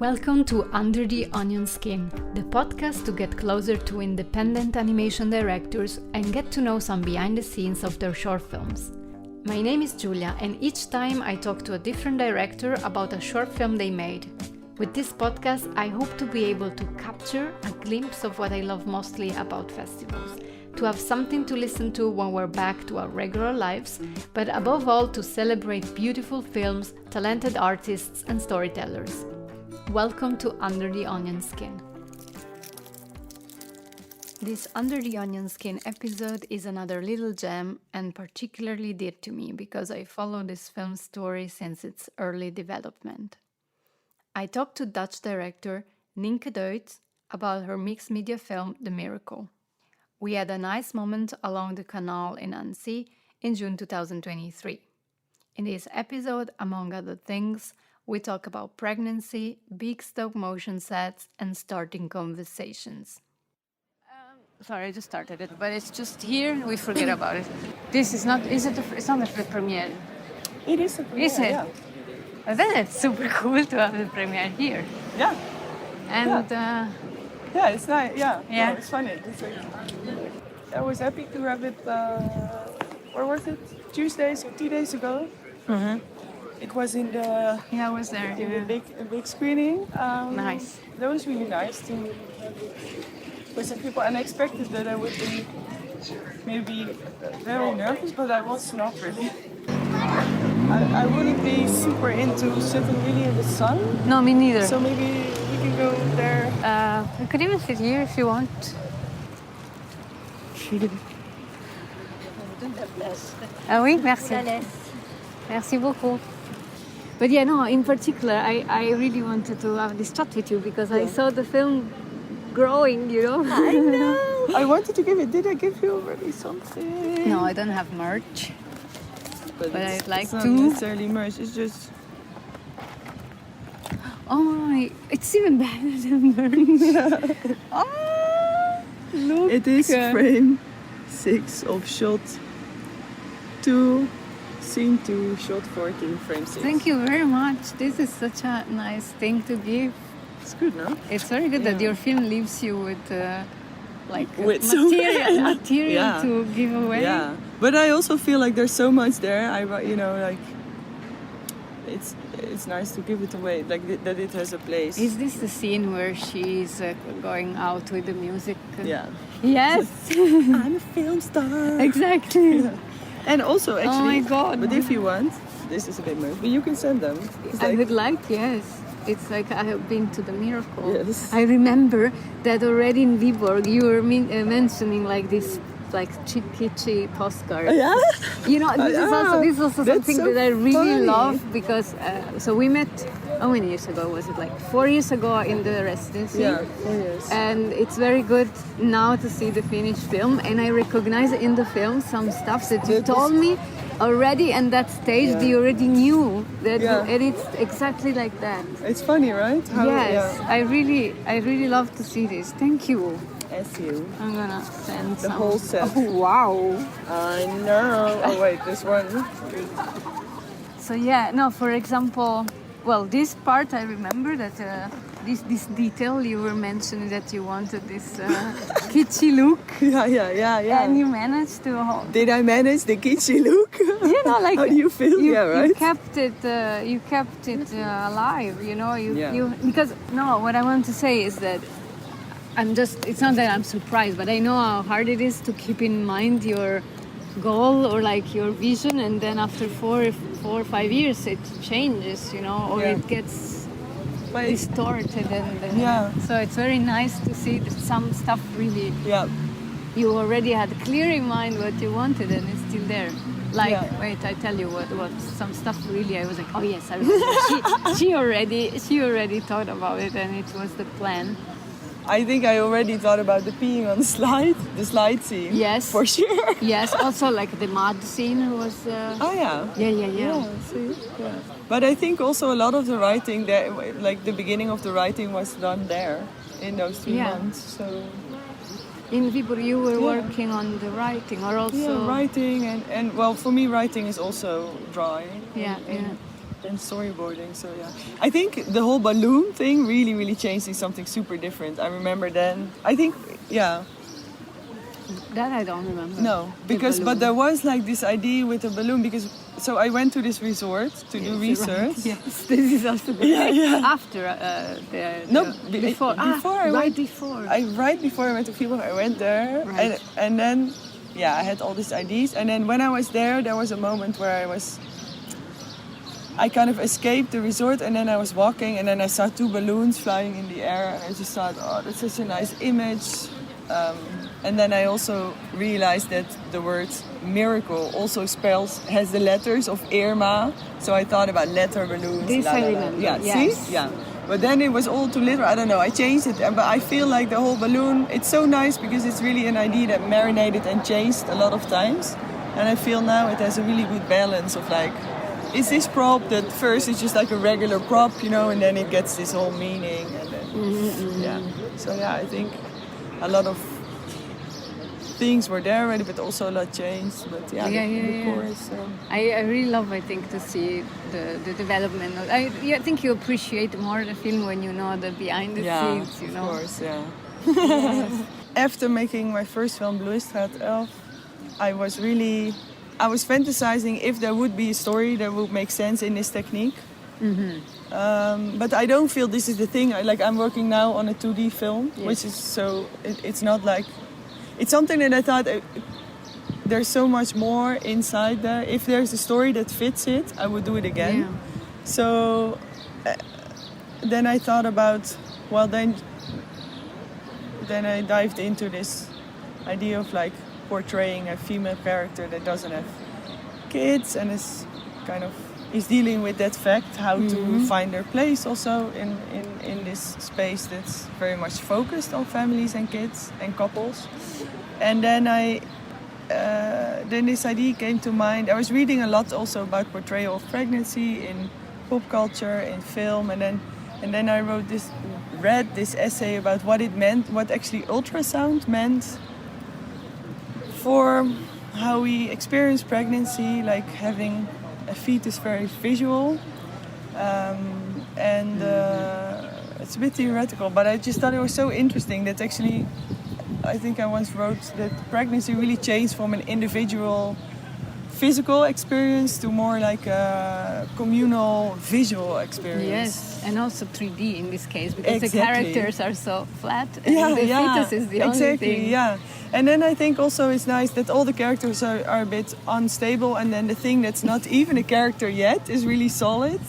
Welcome to Under the Onion Skin, the podcast to get closer to independent animation directors and get to know some behind the scenes of their short films. My name is Giulia, and each time I talk to a different director about a short film they made. With this podcast, I hope to be able to capture a glimpse of what I love mostly about festivals, to have something to listen to when we're back to our regular lives, but above all to celebrate beautiful films, talented artists and storytellers. Welcome to Under the Onion Skin. This Under the Onion Skin episode is another little gem and particularly dear to me because I follow this film story since its early development. I talked to Dutch director Nienke Deutz about her mixed media film The Miracle. We had a nice moment along the canal in Annecy in June 2023. In this episode, among other things, we talk about pregnancy, big stop motion sets, and starting conversations. Sorry, I just started it, but it's just here. We forget about it. This is not. Is it? It's not the premiere. It is a premiere. Is it? Yeah. I think it's super cool to have the premiere here. Yeah. And yeah, it's nice. Yeah. Yeah. No, it's funny. It's like, I was happy to have it. Where was it? Tuesday, so 2 days ago. Mm-hmm. It was in the. Yeah, I was there. In the big screening. Nice. That was really nice to. For some people, unexpected that I would be maybe very nervous, but I was not really. I wouldn't be super into sitting really in the sun. No, me neither. So maybe we can go there. We could even sit here if you want. Ah oui, merci. Merci beaucoup. But yeah, no, in particular, I really wanted to have this chat with you because I saw the film growing, you know. I know. I wanted to give it. Did I give you already something? No, I don't have merch. But I'd like it's not to. necessarily merch. It's just. Oh, it's even better than merch. Oh, look. It is frame 6 of shot 2, scene 2, shot 14, frame 6. Thank you very much. This is such a nice thing to give. It's good, no? It's very good that your film leaves you with With material to give away. Yeah, but I also feel like there's so much there. It's nice to give it away, like that it has a place. Is this the scene where she's going out with the music? Yeah. Yes. I'm a film star. Exactly. Yeah. And also, actually, oh my God. But if you want, this is a bit more, but you can send them. I would like, yes. It's like I have been to the Miracle. Yes. I remember that already in Viborg you were mentioning like this like kitschy postcard. Yeah? You know, this is also something so that I really funny. love because so we met, how many years ago was it? Like 4 years ago in the residency. Yeah, 4 years. And it's very good now to see the finished film, and I recognize in the film some stuff that you told me already, and that stage you already knew that, and it's exactly like that. It's funny, right? Yes, I really love to see this. Thank you. As you. I'm gonna send The whole set. Oh wow! I know. Oh wait, this one. So yeah, no. For example, well, this part I remember that this detail you were mentioning that you wanted this kitschy look. Yeah. And you managed to. Did I manage the kitschy look? You know, like how do you feel? Right. You kept it alive. You know, you because no. What I want to say is that. It's not that I'm surprised, but I know how hard it is to keep in mind your goal or like your vision, and then after 4 or 5 years it changes, you know, or it gets distorted. So it's very nice to see that some stuff really, you already had clear in mind what you wanted and it's still there. Like, wait, I tell you what some stuff really, I was like, oh yes, I remember. she already thought about it and it was the plan. I think I already thought about the peeing on the slide scene. Yes. For sure. Yes, also like the mud scene was... Oh yeah. Yeah. See? Yeah. But I think also a lot of the writing there, like the beginning of the writing was done there in those 3 months. So in Viborg you were working on the writing or also... Yeah, writing and well for me writing is also drawing. Yeah. than storyboarding. So yeah, I think the whole balloon thing really changed into something super different. I remember then. I think That I don't remember. no, because but there was like this idea with a balloon because so I went to this resort to do research. Right. Yes, this is also the after before. Before. Right before I went to Viborg, I went there, Right. and then I had all these ideas, and then when I was there was a moment where I kind of escaped the resort, and then I was walking, and then I saw 2 balloons flying in the air, and I just thought, oh, that's such a nice image. And then I also realized that the word miracle also has the letters of Irma. So I thought about letter balloons. This I remember. Yeah, yes. see? Yeah. But then it was all too literal. I don't know. I changed it. But I feel like the whole balloon, it's so nice because it's really an idea that marinated and changed a lot of times. And I feel now it has a really good balance of like, is this prop that first is just like a regular prop, and then it gets this whole meaning. And then, yeah. So yeah, I think a lot of things were there already, but also a lot changed. But the chorus. I really love, I think, to see the development. I think you appreciate more the film when you know the behind the scenes. Of course, yeah. Yes. After making my first film, Bloeistraat 11, I was fantasizing if there would be a story that would make sense in this technique. But I don't feel this is the thing. I'm working now on a 2D film, which is so. It's not like. It's something that I thought there's so much more inside there. If there's a story that fits it, I would do it again. Yeah. So then I thought about, then I dived into this idea of like portraying a female character that doesn't have kids and is dealing with that fact, how to find their place also in this space that's very much focused on families and kids and couples. And then then this idea came to mind. I was reading a lot also about portrayal of pregnancy in pop culture, in film, and then I read this essay about what it meant, what actually ultrasound meant for how we experience pregnancy, like having a fetus very visual, and it's a bit theoretical, but I just thought it was so interesting that actually, I think I once wrote that pregnancy really changed from an individual physical experience to more like a communal visual experience. Yes, and also 3D in this case, because Exactly. the characters are so flat and the fetus is the only thing. Yeah. And then I think also it's nice that all the characters are a bit unstable, and then the thing that's not even a character yet is really solid,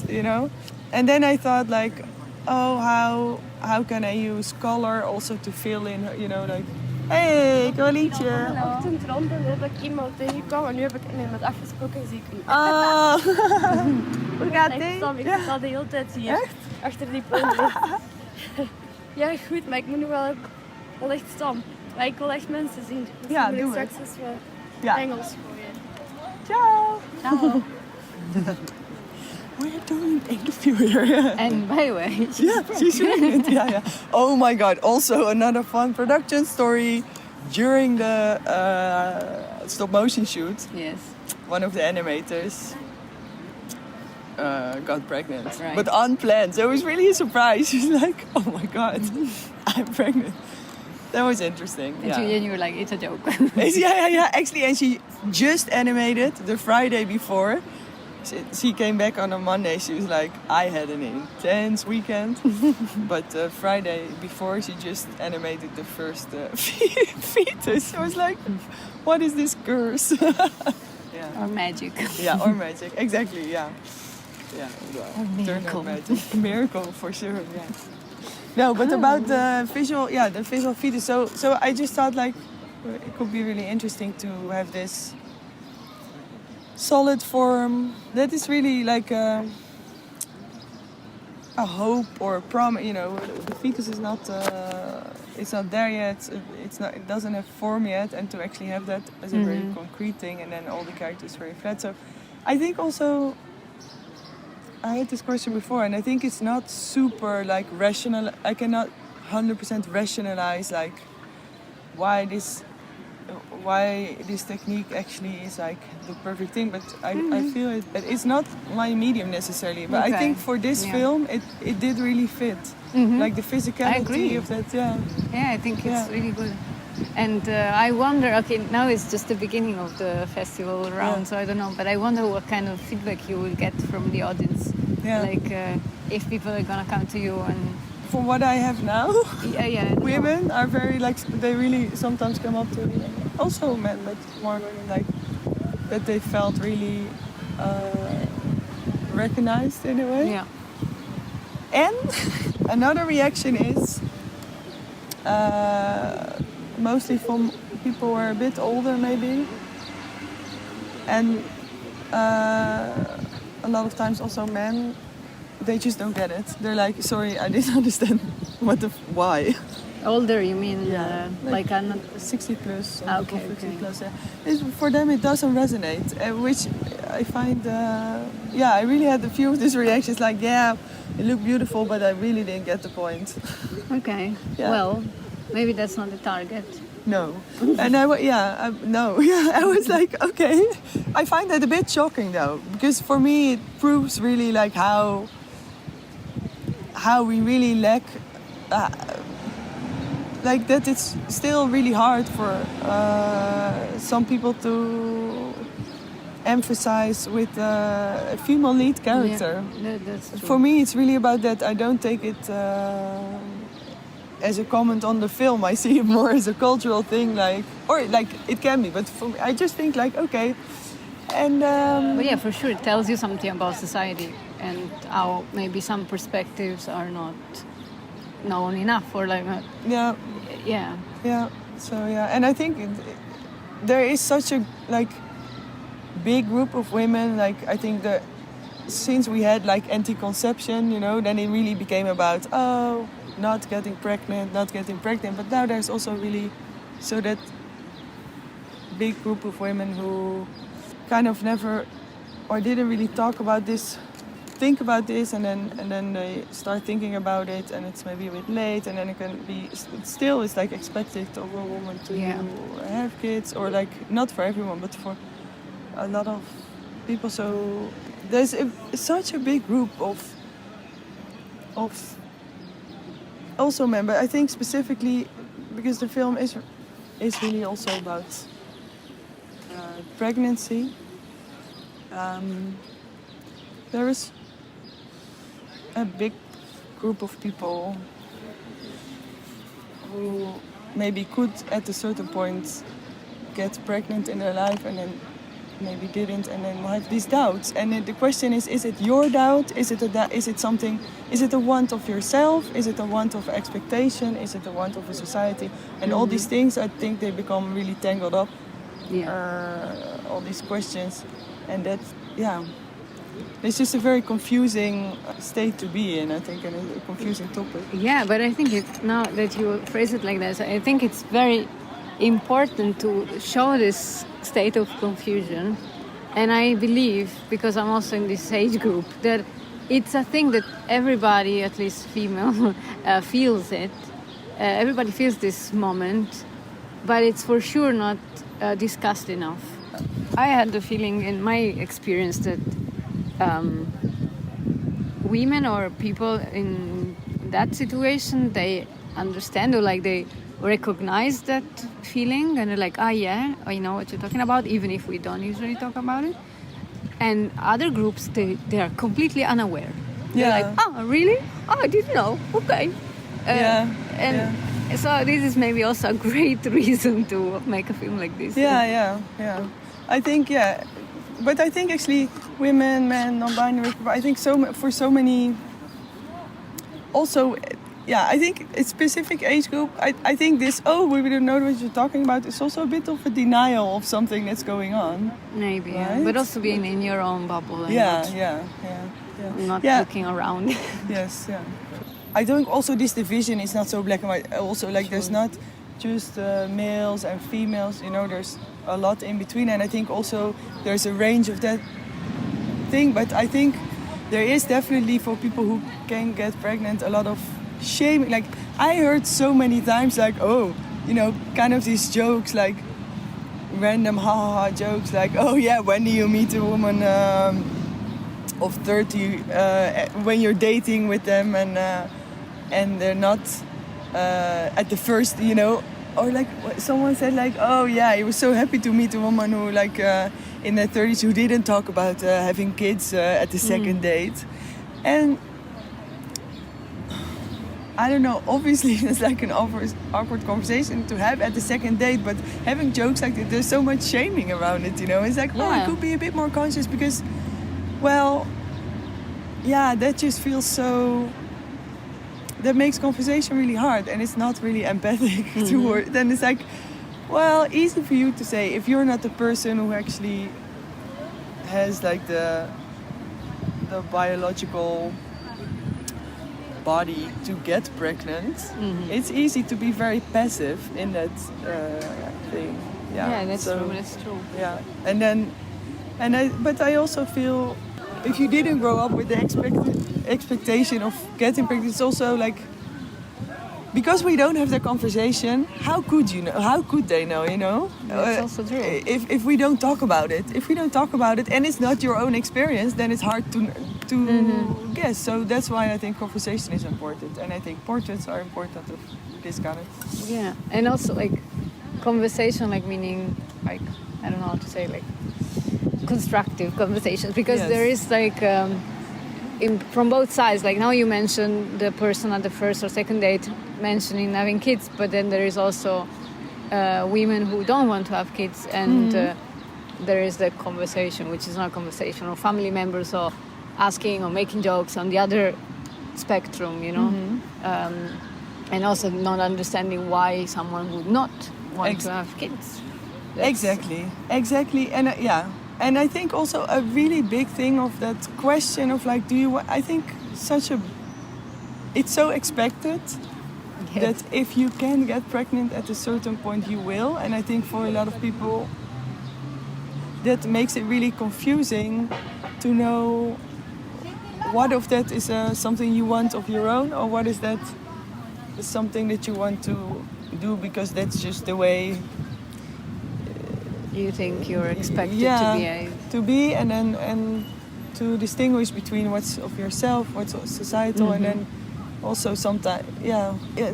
And then I thought like, oh, how can I use color also to fill in, like, hey, Colietje. Ochtend rond en heb ik iemand tegengekomen en nu heb ik met afgesproken zie ik u. Oh. Hoe gaat Ik het? sta de hele tijd hier, achter die punt. Ja, goed, maar ik moet nog wel echt staan. Maar ik wil echt mensen zien. Dus Ja, moet ik doe het. straks eens wat Ja. Engels gooien. Ciao. Ciao. We're doing an interview here. And by the way, She's pregnant. Yeah. Oh my God! Also another fun production story. During the stop motion shoot, yes. one of the animators got pregnant, Right. but unplanned. So it was really a surprise. She's like, "Oh my God, I'm pregnant." That was interesting. And you were like, it's a joke. Yeah. Actually, and she just animated the Friday before. She came back on a Monday. She was like, I had an intense weekend. But Friday before, she just animated the first fetus. I was like, what is this curse? Or magic. Yeah, or magic. Exactly, yeah. Yeah, Or miracle. Magic. Miracle, for sure, yeah. No, but about the visual fetus. So I just thought like, it could be really interesting to have this solid form that is really like a hope or a promise. The fetus is not it's not there yet. It doesn't have form yet, and to actually have that as a very concrete thing, and then all the characters very flat. So I think also I had this question before, and I think it's not super like rational. I cannot 100% rationalize like why this why this technique actually is like the perfect thing, but I feel it's not my medium necessarily, but I think for this film it did really fit, like the physicality of that. I think it's really good. And I wonder, okay, now it's just the beginning of the festival round, so I don't know, but I wonder what kind of feedback you will get from the audience. Like if people are gonna come to you and... From what I have now, women are very like, they really sometimes come up to me, also men, but more women, like that they felt really recognized in a way. Yeah. And another reaction is mostly from people who are a bit older maybe, and a lot of times also men, they just don't get it. They're like, sorry, I didn't understand why. Older, you mean? Like I'm not 60 plus, okay, 50 plus. For them, it doesn't resonate, which I find. I really had a few of these reactions, like, it looked beautiful, but I really didn't get the point. Okay. Yeah. Well, maybe that's not the target. No, and I was like, okay. I find that a bit shocking though, because for me it proves really like how we really lack, like that it's still really hard for some people to emphasize with a female lead character. Yeah, that's true. For me it's really about that. I don't take it as a comment on the film. I see it more as a cultural thing, like, or like it can be, but for me, I just think like, okay. And but yeah, for sure it tells you something about society and how maybe some perspectives are not known enough, or like so and I think there is such a like big group of women, like I think that since we had like anti-conception, then it really became about not getting pregnant, but now there's also really that big group of women who kind of never or didn't really think about this, and then they start thinking about it, and it's maybe a bit late, and then it can be still it's like expected of a woman to have kids, or like not for everyone, but for a lot of people. So there's such a big group of also men, but I think specifically because the film is really also about pregnancy. There is a big group of people who maybe could at a certain point get pregnant in their life and then maybe didn't, and then have these doubts. And the question is it your doubt? Is it a want of yourself? Is it a want of expectation? Is it a want of a society? And all these things, I think they become really tangled up. All these questions, and it's just a very confusing state to be in, I think, and a confusing topic. Yeah, but I think now that you phrase it like that, I think it's very important to show this state of confusion. And I believe, because I'm also in this age group, that it's a thing that everybody, at least female, feels it. Everybody feels this moment, but it's for sure not discussed enough. I had the feeling in my experience that women or people in that situation, they understand, or like they recognize that feeling, and they're like, I know what you're talking about, even if we don't usually talk about it. And other groups, they are completely unaware. They're like, oh, really? Oh, I didn't know. Okay. So this is maybe also a great reason to make a film like this. Yeah. I think, but I think actually women, men, non-binary, I think for so many, also, I think a specific age group, I think this, we don't know what you're talking about, is also a bit of a denial of something that's going on. Maybe, right? But also being in your own bubble. And not looking around. Yes, I think also this division is not so black and white. Also, like, there's not just males and females, there's a lot in between. And I think also there's a range of that thing. But I think there is definitely, for people who can get pregnant, a lot of shame. Like, I heard so many times, like, kind of these jokes, like, random jokes like, oh yeah, when do you meet a woman of 30 when you're dating with them and they're not at the first, or like someone said like, oh yeah, he was so happy to meet a woman who like in their 30s who didn't talk about having kids at the second date. And I don't know, obviously it's like an awkward conversation to have at the second date, but having jokes like that, there's so much shaming around it, It's like, I could be a bit more conscious because, well, yeah, that just feels so... That makes conversation really hard and it's not really empathic toward... Then it's like, well, easy for you to say if you're not the person who actually has like the biological body to get pregnant. It's easy to be very passive in that thing. Yeah, that's true. Yeah, but I also feel if you didn't grow up with the expectation of getting pregnant, it's also like, because we don't have that conversation, how could they know, That's also true. If we don't talk about it. If we don't talk about it and it's not your own experience, then it's hard to guess. So that's why I think conversation is important. And I think portraits are important of this kind of... Yeah, and also like conversation, like meaning, like, I don't know how to say, like constructive conversations. Because there is like... from both sides, like now you mentioned the person at the first or second date mentioning having kids, but then there is also women who don't want to have kids, and there is the conversation, which is not a conversation, or family members or asking or making jokes on the other spectrum, and also not understanding why someone would not want to have kids. Exactly, and And I think also a really big thing of that question of like, I think it's so expected that if you can get pregnant at a certain point, you will. And I think for a lot of people, that makes it really confusing to know what of that is something you want of your own, or what is that is something that you want to do because that's just the way you think you're expected to be, and then to distinguish between what's of yourself, what's societal, and then also sometimes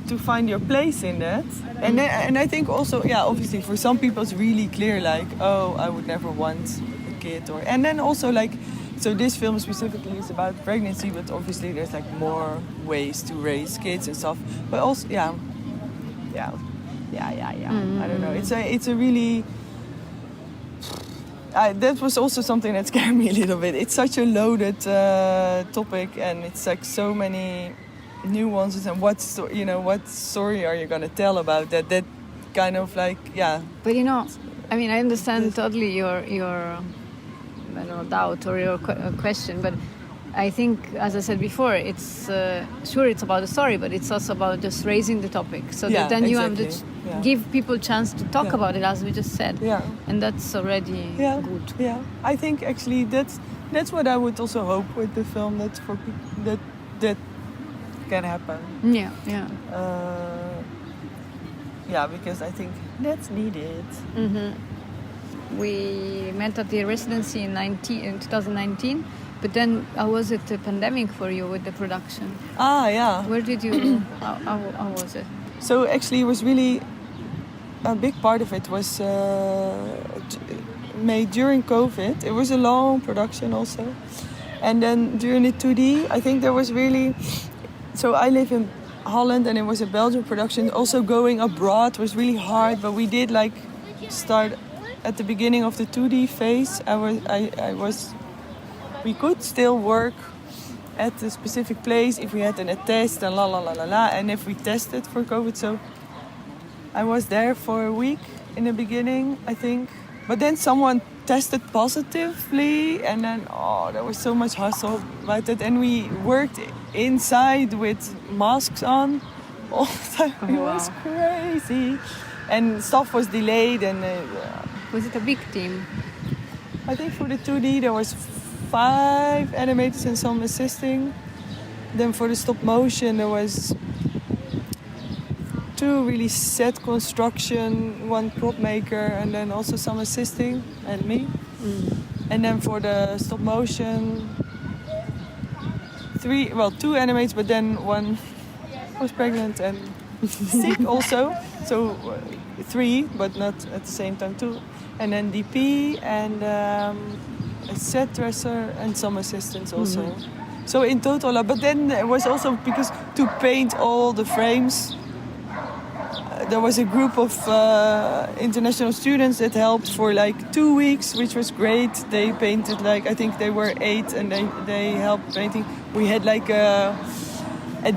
to find your place in that. And I think also obviously for some people it's really clear, like, oh, I would never want a kid, and then also like, so this film specifically is about pregnancy, but obviously there's like more ways to raise kids and stuff, but also I don't know, it's a really that was also something that scared me a little bit. It's such a loaded topic, and it's like so many nuances. And what story are you gonna tell about that? That kind of like But I mean, I understand totally your I don't know, doubt or your question, but I think, as I said before, it's sure it's about the story, but it's also about just raising the topic, so that then you have to give people a chance to talk about it, as we just said, and that's already good. Yeah, I think actually that's what I would also hope with the film, that for people that can happen. Because I think that's needed. We met at the residency in 2019. But then, how was it the pandemic for you with the production? Where did you... how was it? So actually, it was really... A big part of it was made during COVID. It was a long production also. And then during the 2D, I think there was really... So I live in Holland and it was a Belgian production. Also going abroad was really hard. But we did like start at the beginning of the 2D phase. We could still work at a specific place if we had a test and and if we tested for COVID. So I was there for a week in the beginning, I think. But then someone tested positively, and then there was so much hustle about it. And we worked inside with masks on all the time. It was crazy. And stuff was delayed. And was it a big team? I think for the 2D there was 5 animators and some assisting. Then for the stop motion there was 2 really set construction, 1 prop maker, and then also some assisting, and me. And then for the stop motion, 2 animates, but then 1 was pregnant and sick also. So 3, but not at the same time 2. And then DP and a set dresser and some assistants also. So in total, but then it was also because to paint all the frames, there was a group of international students that helped for like 2 weeks, which was great. They painted I think they were 8 and they helped painting. We had like a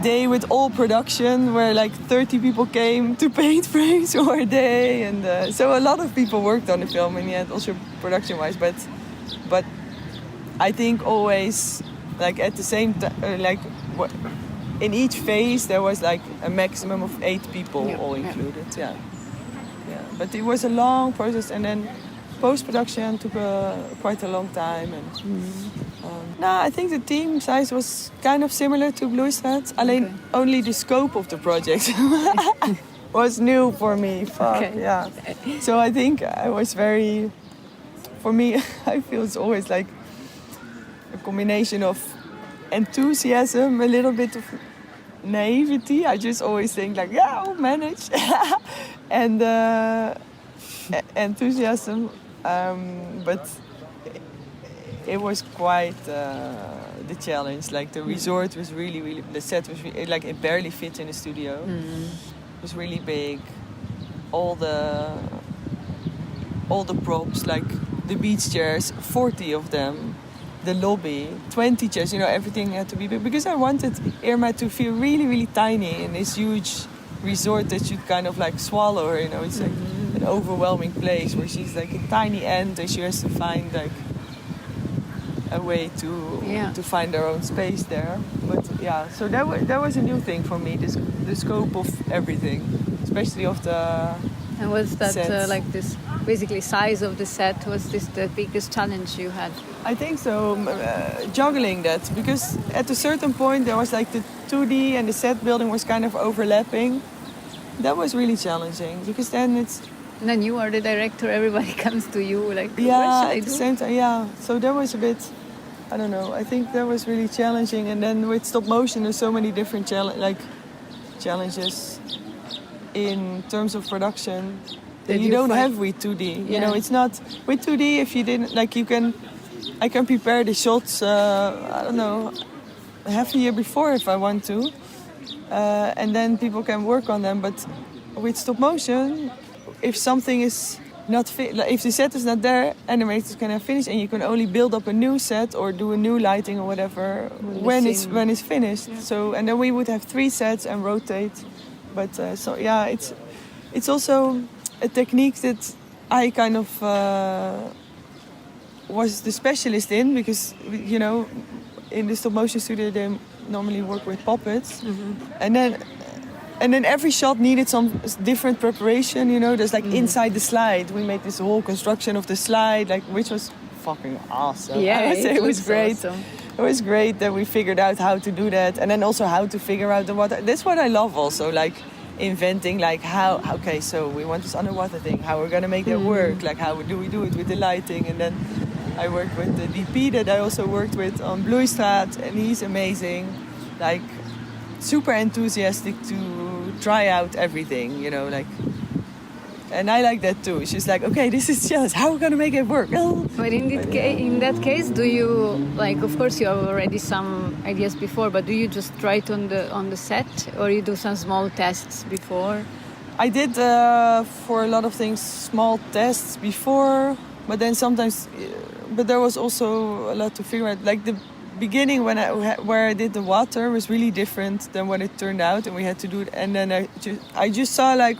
day with all production where like 30 people came to paint frames for a day. And so a lot of people worked on the film in the end, also production-wise. But I think always like at the same time, in each phase there was like a maximum of 8 people all included. Yeah. But it was a long process, and then post-production took quite a long time. And I think the team size was kind of similar to Bloeistraat. Alleen only the scope of the project was new for me. Yeah. So I think I was very, for me, I feel it's always like a combination of enthusiasm, a little bit of naivety. I just always think like, yeah, I'll manage. And enthusiasm. But it was quite the challenge. Like the resort was really, the set was really, like it barely fit in the studio. It was really big. All the props, like the beach chairs, 40 of them. The lobby, 20 chairs, everything had to be big. Because I wanted Irma to feel really, really tiny in this huge resort that you'd kind of like swallow her, It's like an overwhelming place where she's like a tiny ant and she has to find like a way to find her own space there. But yeah, so that was a new thing for me, the scope of everything, especially of the And was that like this basically size of the set, was this the biggest challenge you had? I think so, juggling that, because at a certain point there was like the 2D and the set building was kind of overlapping. That was really challenging, because then it's... And then you are the director, everybody comes to you, like, what should I at do? the same time, so that was a bit, I don't know, I think that was really challenging. And then with stop motion there's so many different challenges in terms of production that you don't have with 2D. It's not with 2D. If you didn't I can prepare the shots. I don't know, half a year before if I want to, and then people can work on them. But with stop motion, if something is not if the set is not there, animators can have finished, and you can only build up a new set or do a new lighting or whatever when it's finished. Yeah. So and then we would have 3 sets and rotate. But it's also a technique that I kind of was the specialist in, because in the stop motion studio they normally work with puppets, and then every shot needed some different preparation. There's like inside the slide, we made this whole construction of the slide, like, which was fucking awesome. It was great. Awesome. It was great that we figured out how to do that, and then also how to figure out the water. That's what I love also, like inventing, like so we want this underwater thing, how we're gonna make that work, like how do we do it with the lighting. And then I worked with the DP that I also worked with on Bloeistraat, and he's amazing, like super enthusiastic to try out everything, and I like that too. She's like, okay, this is challenge, how are we gonna make it work? But in that case, do you, like, of course you have already some ideas before, but do you just try it on the set, or you do some small tests before? I did for a lot of things small tests before, but then sometimes, but there was also a lot to figure out. Like the beginning where I did the water was really different than what it turned out, and we had to do it. And then I just saw like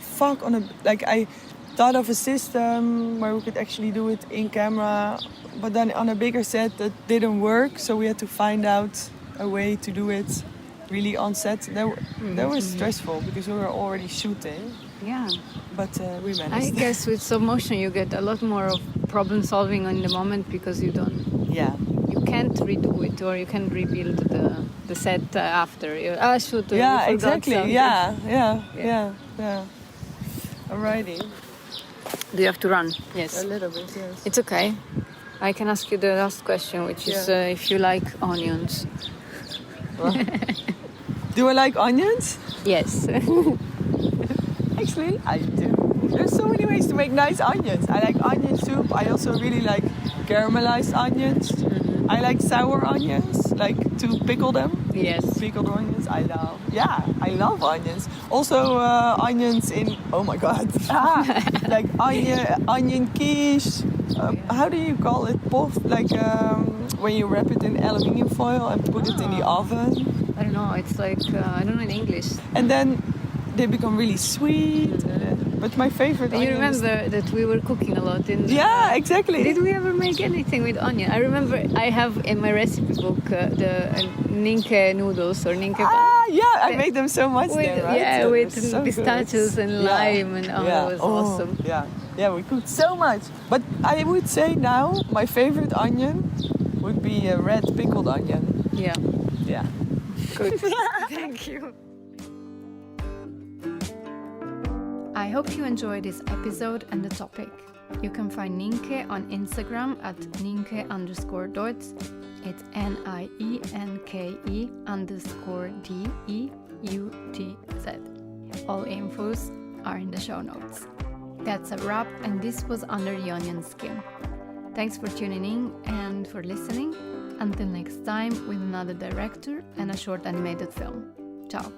I thought of a system where we could actually do it in camera, but then on a bigger set that didn't work, so we had to find out a way to do it really on set. That was stressful because we were already shooting. Yeah. But we managed. I guess with stop motion you get a lot more of problem solving in the moment, because you can't redo it, or you can rebuild the set after. Shoot. Yeah, you forgot exactly. something. Yeah. Alrighty. Do you have to run? Yes. A little bit, yes. It's okay. I can ask you the last question, which is if you like onions. Do I like onions? Yes. Actually, I do. There's so many ways to make nice onions. I like onion soup. I also really like caramelized onions. Mm-hmm. I like sour onions, like to pickle them. Yes. Pickled onions, I love. Yeah, I love onions. Also, onions in. Oh my god! Like onion quiche. How do you call it? Puff, like when you wrap it in aluminium foil and put it in the oven. I don't know. It's like I don't know in English. And then they become really sweet. But my favorite. You remember that we were cooking a lot in. Yeah, exactly. Did we ever make anything with onion? I remember I have in my recipe book the Nienke noodles or Nienke. Yeah, I made them so much with, there, right? Yeah, So with so pistachios good. and lime and it was awesome. Yeah, we cooked so much. But I would say now my favorite onion would be a red pickled onion. Yeah. Yeah. Good. Thank you. I hope you enjoyed this episode and the topic. You can find Nienke on Instagram at Nienke_Deutz. It's NIENKE_DEUTZ. All infos are in the show notes. That's a wrap, and this was Under the Onion Skin. Thanks for tuning in and for listening. Until next time with another director and a short animated film. Ciao!